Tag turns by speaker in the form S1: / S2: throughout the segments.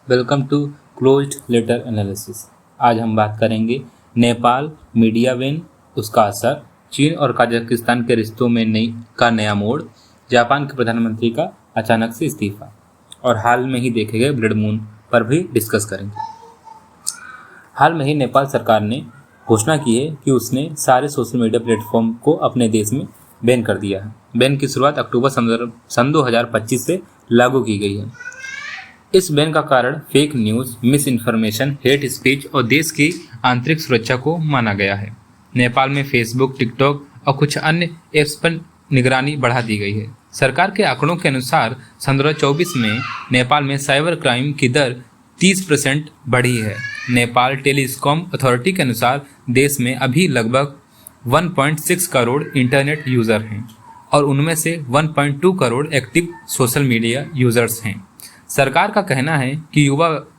S1: Welcome to closed letter analysis. आज हम बात करेंगे नेपाल मीडिया वेन, उसका असर, चीन और कजाकिस्तान के रिश्तों में नया मोड़, जापान के प्रधानमंत्री का अचानक से इस्तीफा और हाल में ही देखे गए ब्लड मून पर भी डिस्कस करेंगे। हाल में ही नेपाल सरकार ने घोषणा की है कि उसने सारे सोशल मीडिया प्लेटफॉर्म को अपने देश में बैन कर दिया है। बैन की शुरुआत अक्टूबर सन 2025 से लागू की गई है। इस बैन का कारण fake news, miss information, hate speech और देश की आंतरिक सुरक्षा को माना गया है। नेपाल में फेसबुक, टिकटॉक और कुछ अन्य ऐप्स पर निगरानी बढ़ा दी गई है। सरकार के आंकड़ों के अनुसार सन 2024 में नेपाल में साइबर क्राइम की दर 30% बढ़ी है। नेपाल टेलीकॉम अथॉरिटी के अनुसार देश में अभी लगभग 1.6 करोड़ इंटरनेट यूज़र हैं और उनमें से 1.2 crore active social media users हैं। सरकार का कहना है कि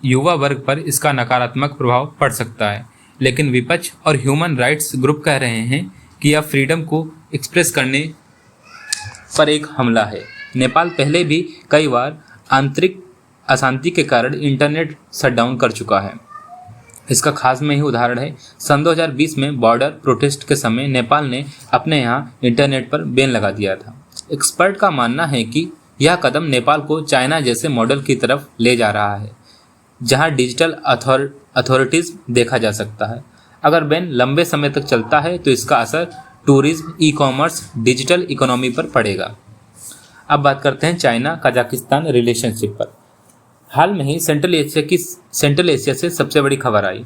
S1: युवा वर्ग पर इसका नकारात्मक प्रभाव पड़ सकता है, लेकिन विपक्ष और ह्यूमन राइट्स ग्रुप कह रहे हैं कि यह फ्रीडम को एक्सप्रेस करने पर एक हमला है। नेपाल पहले भी कई बार आंतरिक अशांति के कारण इंटरनेट शटडाउन कर चुका है। इसका खास में ही उदाहरण है सन 2020 में बॉर्डर प्रोटेस्ट के समय नेपाल ने अपने यहाँ इंटरनेट पर बैन लगा दिया था। एक्सपर्ट का मानना है कि यह कदम नेपाल को चाइना जैसे मॉडल की तरफ ले जा रहा है, जहां डिजिटल अथॉरिटीज देखा जा सकता है। अगर बैन लंबे समय तक चलता है तो इसका असर tourism, e commerce, digital economy पर पड़ेगा। अब बात करते हैं चाइना कजाकिस्तान रिलेशनशिप पर। हाल में ही सेंट्रल एशिया से सबसे बड़ी खबर आई।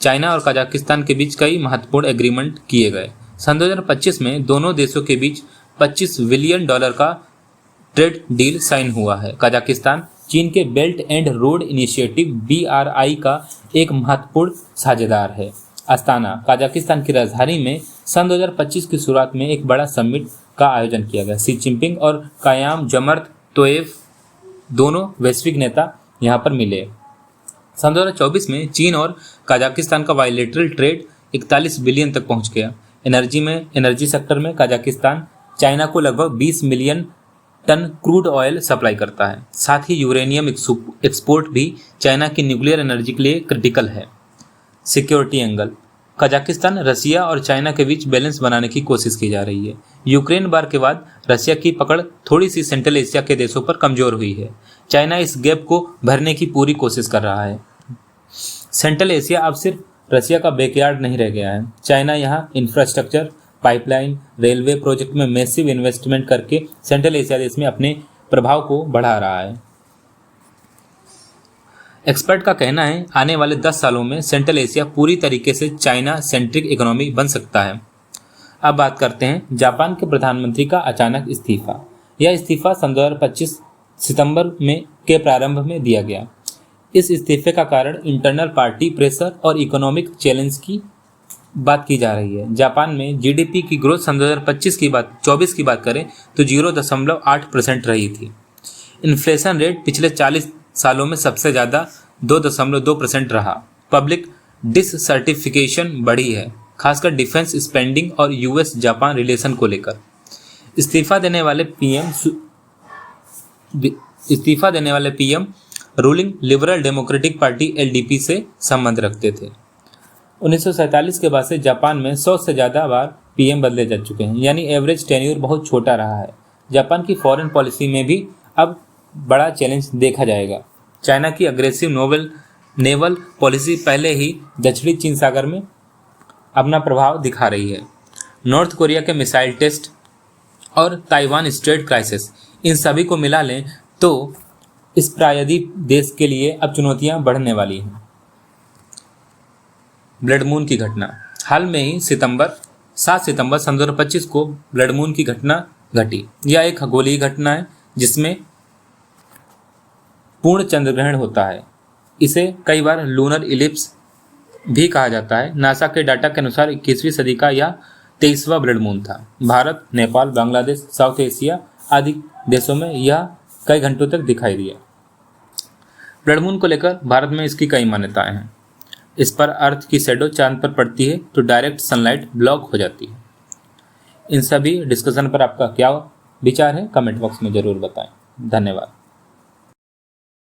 S1: चाइना और कजाकिस्तान के बीच कई महत्वपूर्ण एग्रीमेंट किए गए। सन 2025 में दोनों देशों के बीच $25 बिलियन का ट्रेड डील साइन हुआ है। कजाकिस्तान चीन के belt and road initiative BRI का एक महत्वपूर्ण साझेदार है। अस्ताना, कजाकिस्तान की राजधानी में सन 2025 की शुरुआत में एक बड़ा समिट का आयोजन किया गया। शी जिनपिंग और कायम जमर्त तोएव दोनों वैश्विक नेता यहां पर मिले। सन 2024 में चीन और कजाकिस्तान का बायलैटरल ट्रेड 41 बिलियन तक पहुंच गया। एनर्जी सेक्टर में कजाकिस्तान चाइना को लगभग 20 मिलियन टन क्रूड ऑयल सप्लाई करता है। साथ ही यूरेनियम एक्सपोर्ट भी चाइना की न्यूक्लियर एनर्जी के लिए क्रिटिकल है। सिक्योरिटी एंगल, कजाकिस्तान, रसिया और चाइना के बीच बैलेंस बनाने की कोशिश की जा रही है। यूक्रेन वार के बाद रसिया की पकड़ थोड़ी सी सेंट्रल एशिया के देशों पर कमजोर हुई है। चाइना इस गैप को भरने की पूरी कोशिश कर रहा है। सेंट्रल एशिया अब सिर्फ रसिया का बैकयार्ड नहीं रह गया है। चाइना यहाँ इंफ्रास्ट्रक्चर, पाइपलाइन, रेलवे प्रोजेक्ट में मैसिव इन्वेस्टमेंट करके सेंट्रल एशिया देश में अपने प्रभाव को बढ़ा रहा है। एक्सपर्ट का कहना है आने वाले 10 सालों में सेंट्रल एशिया पूरी तरीके से चाइना सेंट्रिक इकोनॉमी बन सकता है। अब बात करते हैं जापान के प्रधानमंत्री का अचानक इस्तीफा। यह इस्तीफा सन 2025 सितंबर के प्रारंभ में दिया गया। इस इस्तीफे का कारण इंटरनल पार्टी प्रेशर और इकोनॉमिक चैलेंज की बात की जा रही है। जापान में GDP की ग्रोथ सन 2024 की बात करें तो 0.8% रही थी। इन्फ्लेशन रेट पिछले 40 सालों में सबसे ज़्यादा 2.2% रहा। पब्लिक डिससर्टिफिकेशन बढ़ी है, खासकर डिफेंस स्पेंडिंग और US जापान रिलेशन को लेकर। इस्तीफा देने वाले PM ruling liberal democratic party LDP से संबंध रखते थे। 1947 के बाद से जापान में 100 से ज़्यादा बार PM बदले जा चुके हैं, यानी एवरेज टेन्योर बहुत छोटा रहा है। जापान की फॉरेन पॉलिसी में भी अब बड़ा चैलेंज देखा जाएगा। चाइना की अग्रेसिव नेवल पॉलिसी पहले ही दक्षिणी चीन सागर में अपना प्रभाव दिखा रही है। नॉर्थ कोरिया के मिसाइल टेस्ट और ताइवान स्ट्रेट क्राइसिस, इन सभी को मिला लें तो इस प्रायद्वीप देश के लिए अब चुनौतियां बढ़ने वाली हैं। ब्लड मून की घटना, हाल में ही 7 सितंबर सन 2025 को ब्लड मून की घटना घटी। यह एक खगोलीय घटना है जिसमें पूर्ण चंद्रग्रहण होता है। इसे कई बार लूनर इलिप्स भी कहा जाता है। नासा के डाटा के अनुसार 21वीं सदी का यह 23वां ब्लड मून था। भारत, नेपाल, बांग्लादेश, साउथ एशिया आदि देशों में यह कई घंटों तक दिखाई दिया। ब्लड मून को लेकर भारत में इसकी कई मान्यताएं हैं। इस पर अर्थ की शैडो चांद पर पड़ती है तो डायरेक्ट सनलाइट ब्लॉक हो जाती है। इन सभी डिस्कशन पर आपका क्या विचार है, कमेंट बॉक्स में ज़रूर बताएं। धन्यवाद।